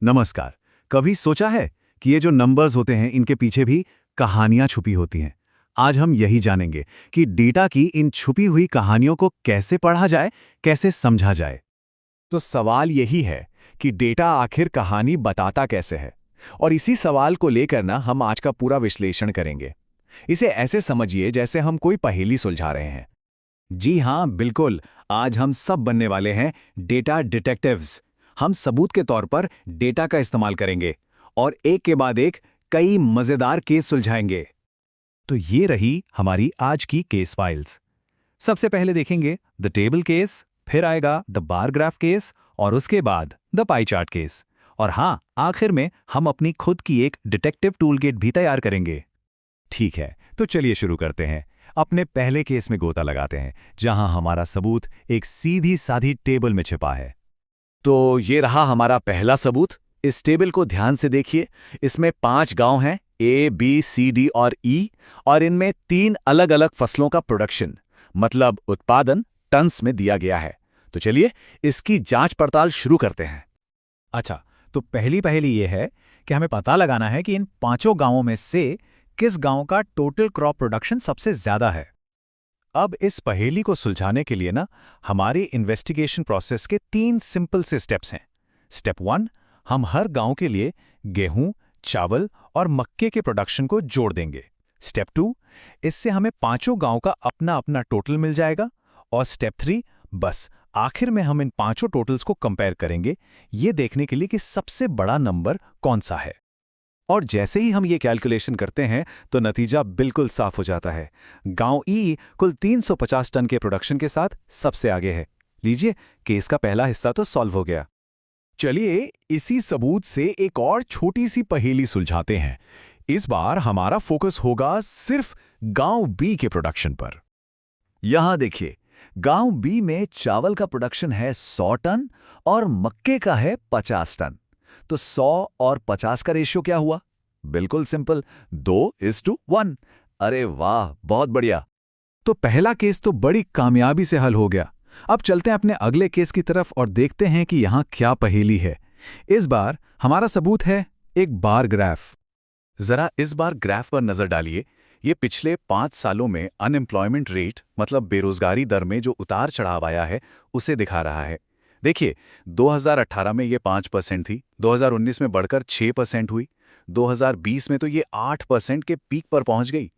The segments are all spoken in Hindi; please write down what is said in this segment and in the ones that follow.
नमस्कार। कभी सोचा है कि ये जो नंबर्स होते हैं इनके पीछे भी कहानियां छुपी होती हैं। आज हम यही जानेंगे कि डेटा की इन छुपी हुई कहानियों को कैसे पढ़ा जाए, कैसे समझा जाए। तो सवाल यही है कि डेटा आखिर कहानी बताता कैसे है। और इसी सवाल को लेकर हम आज का पूरा विश्लेषण करेंगे। इसे ऐसे समझिए जैसे हम कोई पहेली सुलझा रहे हैं। जी हाँ, बिल्कुल। आज हम सब बनने वाले हैं डेटा डिटेक्टिव्स। हम सबूत के तौर पर डेटा का इस्तेमाल करेंगे और एक के बाद एक कई मजेदार केस सुलझाएंगे। तो ये रही हमारी आज की केस फाइल्स। सबसे पहले देखेंगे द टेबल केस, फिर आएगा द बार ग्राफ केस और उसके बाद द पाई चार्ट केस। और हाँ, आखिर में हम अपनी खुद की एक डिटेक्टिव टूलकिट भी तैयार करेंगे। ठीक है, तो चलिए शुरू करते हैं। अपने पहले केस में गोता लगाते हैं, जहां हमारा सबूत एक सीधी साधी टेबल में छिपा है। तो ये रहा हमारा पहला सबूत। इस टेबल को ध्यान से देखिए। इसमें 5 गांव हैं, ए, बी, सी, डी और ई, और इनमें 3 अलग अलग फसलों का प्रोडक्शन मतलब उत्पादन टन्स में दिया गया है। तो चलिए इसकी जांच पड़ताल शुरू करते हैं। अच्छा, तो पहली पहेली ये है कि हमें पता लगाना है कि इन 5 गांवों में से किस गांव का टोटल क्रॉप प्रोडक्शन सबसे ज्यादा है। अब इस पहेली को सुलझाने के लिए हमारी इन्वेस्टिगेशन प्रोसेस के 3 सिंपल से स्टेप्स हैं। स्टेप 1, हम हर गांव के लिए गेहूं, चावल और मक्के के प्रोडक्शन को जोड़ देंगे। स्टेप 2, इससे हमें 5 गांव का अपना अपना टोटल मिल जाएगा। और स्टेप 3, बस आखिर में हम इन 5 टोटल्स को कंपेयर करेंगे, ये देखने के लिए कि सबसे बड़ा नंबर कौन सा है। और जैसे ही हम ये कैलकुलेशन करते हैं तो नतीजा बिल्कुल साफ हो जाता है। गांव ई कुल 350 टन के प्रोडक्शन के साथ सबसे आगे है। लीजिए, केस का पहला हिस्सा तो सॉल्व हो गया। चलिए इसी सबूत से एक और छोटी सी पहेली सुलझाते हैं। इस बार हमारा फोकस होगा सिर्फ गांव बी के प्रोडक्शन पर। यहां देखिए, गांव बी में चावल का प्रोडक्शन है 100 टन और मक्के का है 50 टन। तो 100 और 50 का रेशियो क्या हुआ? बिल्कुल सिंपल, 2:1। अरे वाह, बहुत बढ़िया। तो पहला केस तो बड़ी कामयाबी से हल हो गया। अब चलते हैं अपने अगले केस की तरफ और देखते हैं कि यहां क्या पहेली है। इस बार हमारा सबूत है एक बार ग्राफ। जरा इस बार ग्राफ पर नजर डालिए। ये पिछले 5 सालों में अनएम्प्लॉयमेंट रेट मतलब बेरोजगारी दर में जो उतार चढ़ाव आया है उसे दिखा रहा है। देखिए, 2018 में ये 5% थी, 2019 में बढ़कर 6% हुई, 2020 में तो ये 8% के पीक पर पहुंच गई।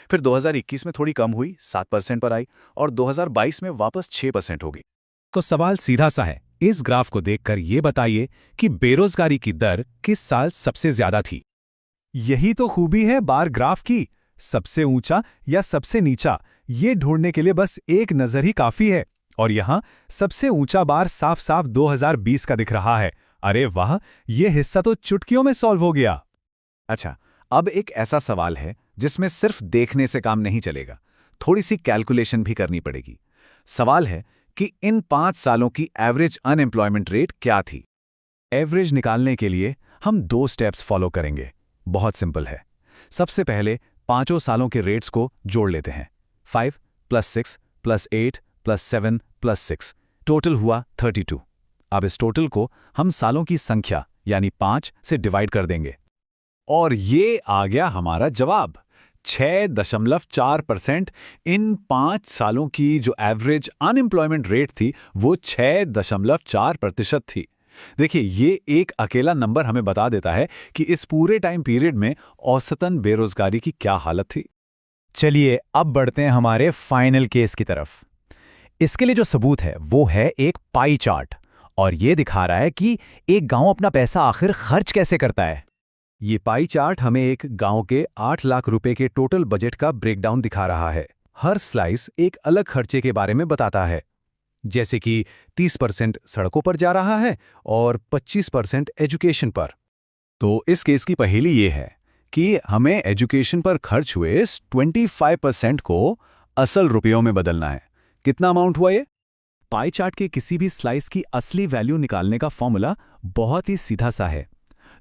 फिर 2021 में थोड़ी कम हुई, 7% पर आई और 2022 में वापस 6% हो गई। तो सवाल सीधा सा है, इस ग्राफ को देखकर ये बताइए कि बेरोजगारी की दर किस साल सबसे ज्यादा थी। यही तो खूबी है बार ग्राफ की। सबसे ऊंचा या सबसे नीचा, ये ढूंढने के लिए बस एक नजर ही काफी है। और यहां सबसे ऊंचा बार साफ साफ 2020 का दिख रहा है। अरे वाह, ये हिस्सा तो चुटकियों में सॉल्व हो गया। अच्छा, अब एक ऐसा सवाल है जिसमें सिर्फ देखने से काम नहीं चलेगा, थोड़ी सी कैलकुलेशन भी करनी पड़ेगी। सवाल है कि इन 5 सालों की एवरेज अनएम्प्लॉयमेंट रेट क्या थी। एवरेज निकालने के लिए हम 2 स्टेप्स फॉलो करेंगे। बहुत सिंपल है। सबसे पहले 5 सालों के रेट्स को जोड़ लेते हैं। 5 + 6 + 8 + 7 + 6 टोटल हुआ 32। अब इस टोटल को हम सालों की संख्या यानी 5 से डिवाइड कर देंगे और ये आ गया हमारा जवाब। 6.4%। इन 5 सालों की जो एवरेज अनएम्प्लॉयमेंट रेट थी वो 6.4% थी। देखिए, ये एक अकेला नंबर हमें बता देता है कि इस पूरे टाइम पीरियड में औसतन बेरोजगारी की क्या हालत थी। चलिए अब बढ़ते हैं हमारे फाइनल केस की तरफ। इसके लिए जो सबूत है वो है एक पाई चार्ट, और ये दिखा रहा है कि एक गांव अपना पैसा आखिर खर्च कैसे करता है। ये पाई चार्ट हमें एक गांव के 8 लाख रुपए के टोटल बजट का ब्रेकडाउन दिखा रहा है। हर स्लाइस एक अलग खर्चे के बारे में बताता है, जैसे कि 30% सड़कों पर जा रहा है और 25% एजुकेशन पर। तो इस केस की पहेली ये है कि हमें एजुकेशन पर खर्च हुए 25% को असल रुपयों में बदलना है। कितना अमाउंट हुआ ये? पाई चार्ट के किसी भी स्लाइस की असली वैल्यू निकालने का फॉर्मूला बहुत ही सीधा सा है।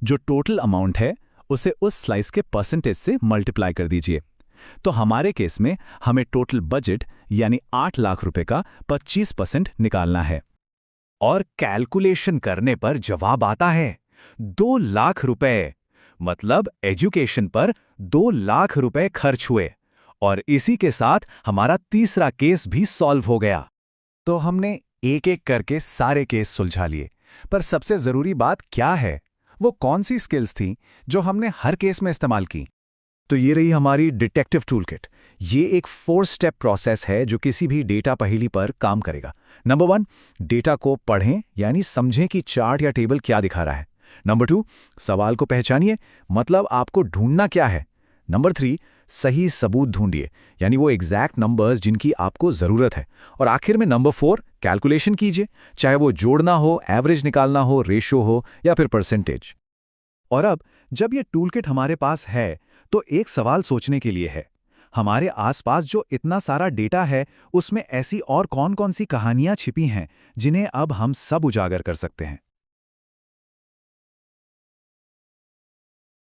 जो टोटल अमाउंट है उसे उस स्लाइस के परसेंटेज से मल्टीप्लाई कर दीजिए। तो हमारे केस में हमें टोटल बजट यानी 8 लाख रुपए का 25% निकालना है। और कैलकुलेशन करने पर जवाब आता है 2 लाख रुपए। मतलब एजुकेशन पर 2 लाख रुपए खर्च हुए। और इसी के साथ हमारा तीसरा केस भी सॉल्व हो गया। तो हमने एक एक करके सारे केस सुलझा लिए, पर सबसे जरूरी बात क्या है? वो कौन सी स्किल्स थी जो हमने हर केस में इस्तेमाल की? तो ये रही हमारी डिटेक्टिव टूलकिट। ये एक 4 स्टेप प्रोसेस है जो किसी भी डेटा पहेली पर काम करेगा। नंबर 1, डेटा को पढ़ें, यानी समझें कि चार्ट या टेबल क्या दिखा रहा है। नंबर 2, सवाल को पहचानिए, मतलब आपको ढूंढना क्या है। नंबर 3, सही सबूत ढूंढिए, यानी वो एग्जैक्ट नंबर्स जिनकी आपको जरूरत है। और आखिर में नंबर 4, कैलकुलेशन कीजिए, चाहे वो जोड़ना हो, एवरेज निकालना हो, रेशो हो या फिर परसेंटेज। और अब जब ये टूलकिट हमारे पास है, तो एक सवाल सोचने के लिए है। हमारे आसपास जो इतना सारा डेटा है, उसमें ऐसी और कौन-कौन सी कहानियां छिपी हैं जिन्हें अब हम सब उजागर कर सकते हैं।